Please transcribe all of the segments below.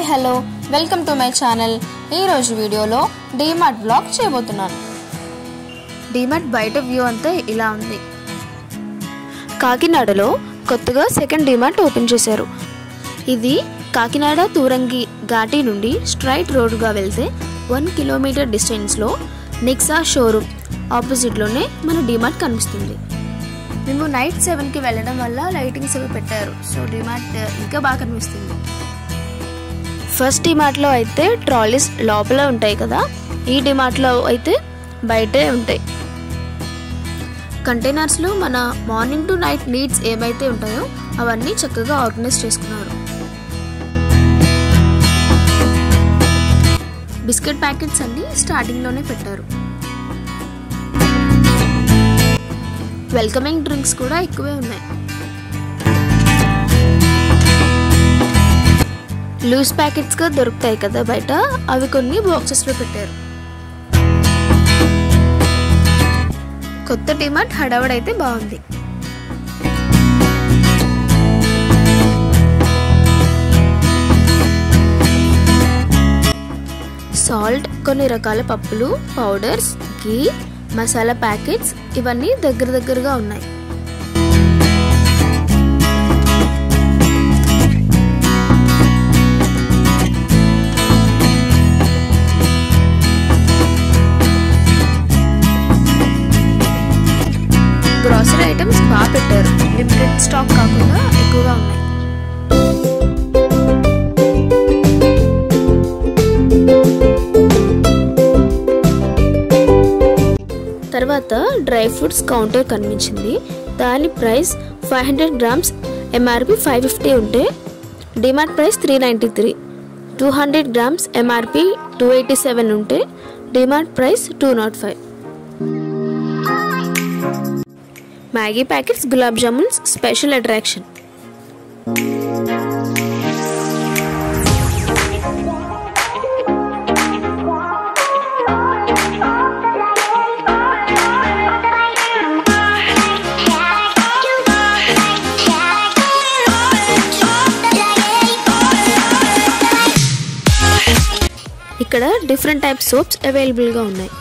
Hello welcome to my channel. ఈ రోజు వీడియోలో డీమార్ట్ బ్లాగ్ చేయబోతున్నాను. డీమార్ట్ బయట వ్యూ అంతా ఇలా ఉంది. కాకినాడలో కొత్తగా సెకండ్ డీమార్ట్ ఓపెన్ చేశారు. ఇది కాకినాడ తూరంగి ఘాటి నుండి స్ట్రైట్ రోడ్డుగా వెళ్తే 1 కిలోమీటర్ డిస్టెన్స్లో నెక్సా షోరూమ్ ఆపోజిట్లోనే మన డీమార్ట్ కనిపిస్తుంది. మేము నైట్ 7కి వెళ్ళడం వల్ల లైటింగ్స్ అవి పెట్టారు. సో డీమార్ట్ ఇంకా బాగా కనిపిస్తుంది. ఫస్ట్ డీమార్ట్లో అయితే ట్రాలీస్ లోపల ఉంటాయి కదా, ఈ డీమార్ట్లో అయితే బయటే ఉంటాయి. కంటైనర్స్లో మన మార్నింగ్ టు నైట్ నీడ్స్ ఏమైతే ఉంటాయో అవన్నీ చక్కగా ఆర్గనైజ్ చేసుకున్నారు. బిస్కెట్ ప్యాకెట్స్ అన్ని స్టార్టింగ్లోనే పెట్టారు. వెల్కమింగ్ డ్రింక్స్ కూడా ఎక్కువే ఉన్నాయి. లూజ్ ప్యాకెట్స్గా దొరుకుతాయి కదా బయట, అవి కొన్ని బాక్సెస్లో పెట్టారు. కొత్త డీమార్ట్ హడావడైతే బాగుంది. సాల్ట్, కొన్ని రకాల పప్పులు, పౌడర్స్, ఘీ, మసాలా ప్యాకెట్స్ ఇవన్నీ దగ్గరగా ఉన్నాయి. గ్రాసరీ ఐటమ్స్ బాగా పెట్టారు. లిమిటెడ్ స్టాక్ కాకుండా ఎక్కువగా ఉన్నాయి. తర్వాత డ్రై ఫ్రూట్స్ కౌంటర్ కనిపించింది. దాని ప్రైస్ 500 గ్రామ్స్, ఎంఆర్పి 550 ఉంటే డిమార్ట్ ప్రైస్ 393. 200 గ్రామ్స్ ఎంఆర్పి 287 ఉంటే DMart price 205. Maggi packets, gulab jamuns special attraction. ఇక్కడ డిఫరెంట్ టైప్స్ సోప్స్ అవైలబుల్గా ఉన్నాయి.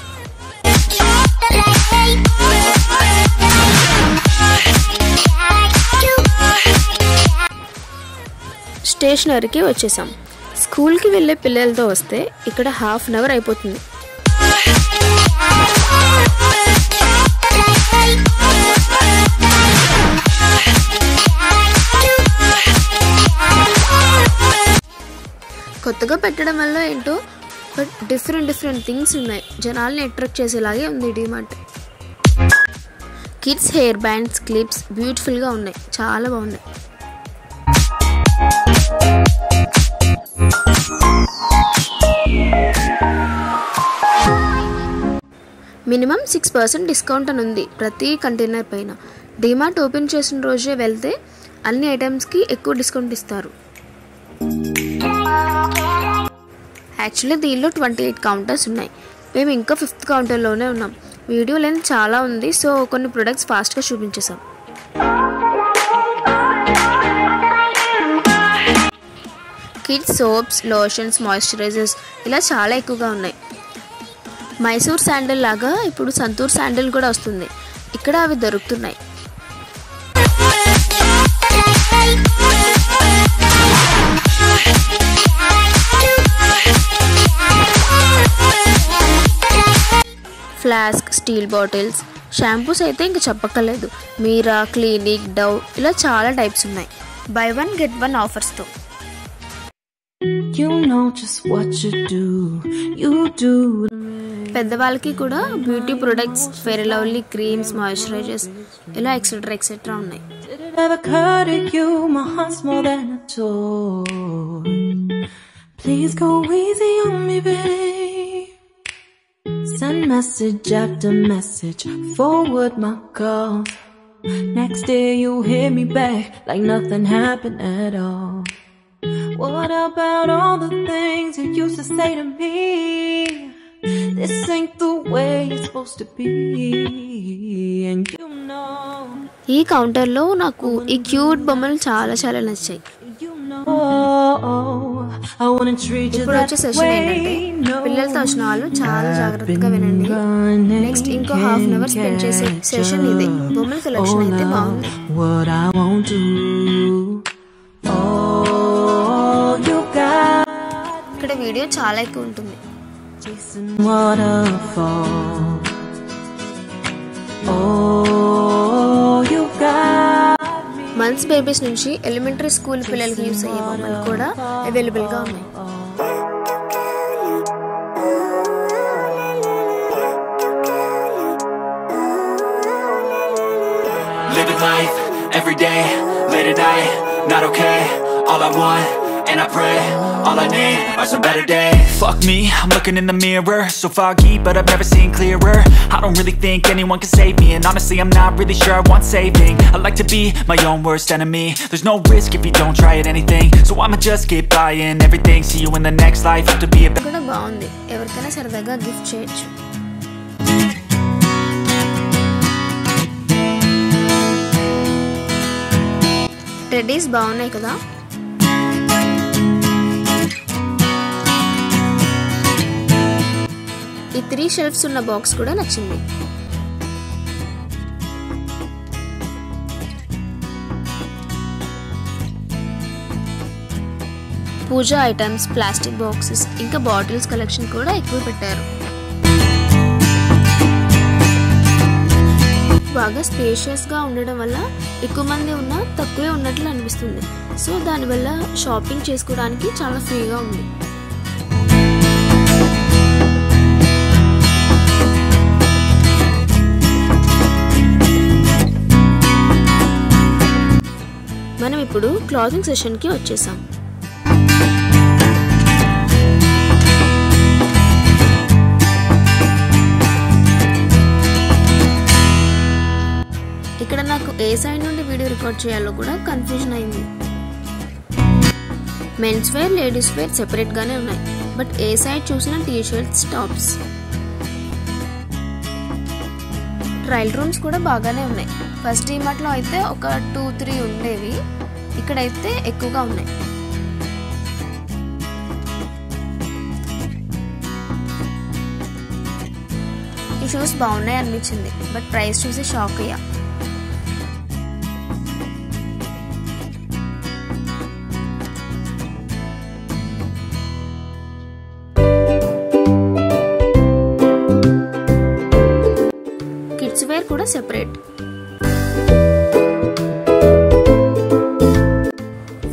స్టేషనరీకి వచ్చేసాం. స్కూల్కి వెళ్ళే పిల్లలతో వస్తే ఇక్కడ ½ అవర్ అయిపోతుంది. కొత్తగా పెట్టడం వల్ల ఏంటో బట్ డిఫరెంట్ థింగ్స్ ఉన్నాయి. జనాల్ని అట్రాక్ట్ చేసేలాగే ఉంది DMart. Kids hair bands, clips బ్యూటిఫుల్గా ఉన్నాయి, చాలా బాగున్నాయి. మినిమం 6% డిస్కౌంట్ అని ఉంది ప్రతి కంటైనర్ పైన. డీమార్ట్ ఓపెన్ చేసిన రోజే వెళ్తే అన్ని ఐటమ్స్కి ఎక్కువ డిస్కౌంట్ ఇస్తారు. యాక్చువల్లీ దీనిలో 28 కౌంటర్స్ ఉన్నాయి. మేము ఇంకా 5th కౌంటర్లోనే ఉన్నాం. వీడియో లెంత్ చాలా ఉంది, సో కొన్ని ప్రొడక్ట్స్ ఫాస్ట్గా చూపించేసాం. కిడ్స్ సోప్స్, లోషన్స్, మాయిశ్చరైజర్స్ ఇలా చాలా ఎక్కువగా ఉన్నాయి. మైసూర్ శాండిల్ లాగా ఇప్పుడు సంతూర్ శాండిల్ కూడా వస్తుంది. ఇక్కడ అవి దొరుకుతున్నాయి. ఫ్లాస్క్, స్టీల్ బాటిల్స్, షాంపూస్ అయితే ఇంకా చెప్పక్కర్లేదు. మీరా, క్లినిక్, డవ్ ఇలా చాలా టైప్స్ ఉన్నాయి. బై 1 get 1 ఆఫర్స్తో. పెద్దవాళ్ళకి కూడా beauty products, fair and lovely creams, moisturizers ఇలా ఎక్సెట్రా ఉన్నాయి. Send message after message, forward my calls. Next day you hit me back like nothing happened at all. What about all the things you used to say to me? This ain't the way it's supposed to be, and ఈ కౌంటర్లో నాకు ఈ cute బొమ్మలు చాలా నచ్చాయి. ఇప్పుడు వచ్చే session ఏంటంటే పిల్లలతో వచ్చిన వాళ్ళు చాలా జాగ్రత్తగా వినండి. నెక్స్ట్ ఇంకో ½ అవర్ స్పెండ్ చేసే సెషన్ ఇదే. బొమ్మల కలెక్షన్ అయితే బాగుంది. ఇక్కడ వీడియో చాలా ఎక్కువ ఉంటుంది. మంత్స్ బేబీస్ నుంచి ఎలిమెంటరీ స్కూల్ పిల్లలకి యూస్ అయ్యే బొమ్మలు కూడా అవైలబుల్ గా ఉన్నాయి. Living life every day, late at night, not okay. All I want, and I pray, all I need are some better days. Fuck me, I'm looking in the mirror, so foggy, but I've never seen clearer. I don't really think anyone can save me, and honestly I'm not really sure I want saving. I like to be my own worst enemy. There's no risk if you don't try at anything, so I'ma just keep buying everything. See you in the next life, have to be a కూడా బాగుంది. ఎవరికైనా సరదాగా gift చేయొచ్చు. Teddies బాగున్నాయి కదా. ఈ 3 shelves ఉన్న box కూడా నచ్చింది. పూజా ఐటమ్స్, ప్లాస్టిక్ బాక్సెస్ ఇంకా బాటిల్స్ కలెక్షన్ కూడా ఎక్కువ పెట్టారు. బాగా స్పేషియస్ గా ఉండడం వల్ల ఎక్కువ మంది ఉన్నా తక్కువే ఉన్నట్లు అనిపిస్తుంది. సో దానివల్ల షాపింగ్ చేసుకోవడానికి చాలా ఫ్రీగా ఉంది. మనం ఇప్పుడు క్లాతింగ్ సెషన్ కి వచ్చేసాం. ఇక్కడ నాకు ఏ సైడ్ నుండి వీడియో రికార్డ్ చేయాలో కూడా కన్ఫ్యూజన్ అయింది. Mens wear, ladies wear separate గానే ఉన్నాయి. బట్ ఏ సైడ్ చూసినా T shirts, tops. Trial rooms కూడా బాగానే ఉన్నాయి. ఫస్ట్ డీమార్ట్ లో అయితే ఒక 2-3 ఉండేవి, ఇక్కడైతే ఎక్కువగా ఉన్నాయి. ఈ షూస్ బాగున్నాయి అనిపించింది, బట్ ప్రైస్ చూసి షాక్ అయ్యా. కిడ్స్ వేర్ కూడా సెపరేట్.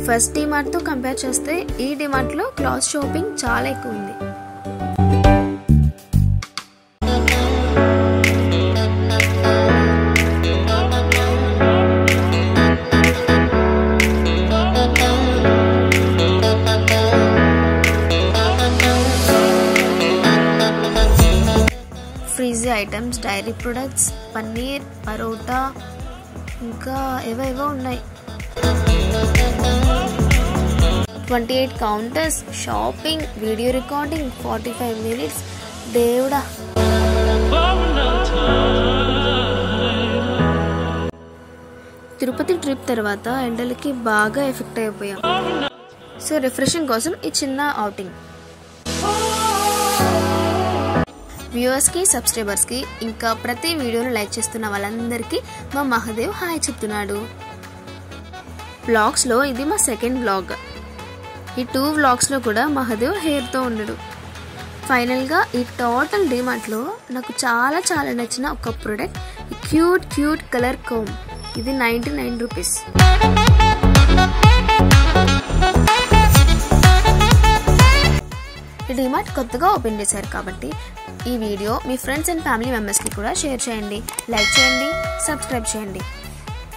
ఫస్ట్ డిమార్ట్ తో కంపేర్ చేస్తే ఈ డిమార్ట్ లో క్లాత్ షాపింగ్ చాలా ఎక్కువ ఉంది. ఫ్రీజీ items, dairy products, paneer, parota ఇంకా ఏవేవో ఉన్నాయి. 28 counters, shopping, video recording, 45 minutes. దేవుడా, తిరుపతి ట్రిప్ తర్వాత ఎండలకి బాగా ఎఫెక్ట్ అయిపోయాం. సో రిఫ్రెషింగ్ కోసం ఈ చిన్న అవుటింగ్. వ్యూవర్స్కి, సబ్స్క్రైబర్స్కి ఇంకా ప్రతి వీడియోను లైక్ చేస్తున్న వాళ్ళందరికీ మా మహాదేవ్ హాయ్ చెప్తున్నాడు. వ్లాగ్స్లో ఇది మా సెకండ్ వ్లాగ్. ఈ 2 వ్లాగ్స్లో కూడా మహాదేవ్ హెయిర్తో ఉండడు. ఫైనల్గా ఈ టోటల్ డిమార్ట్లో నాకు చాలా చాలా నచ్చిన ఒక ప్రోడక్ట్, క్యూట్ కలర్ కోమ్. ఇది 99 రూపీస్. ఈ డిమార్ట్ కొత్తగా ఓపెన్ చేశారు కాబట్టి ఈ video me friends and family మెంబర్స్కి కూడా షేర్ చేయండి, లైక్ చేయండి, సబ్స్క్రైబ్ చేయండి.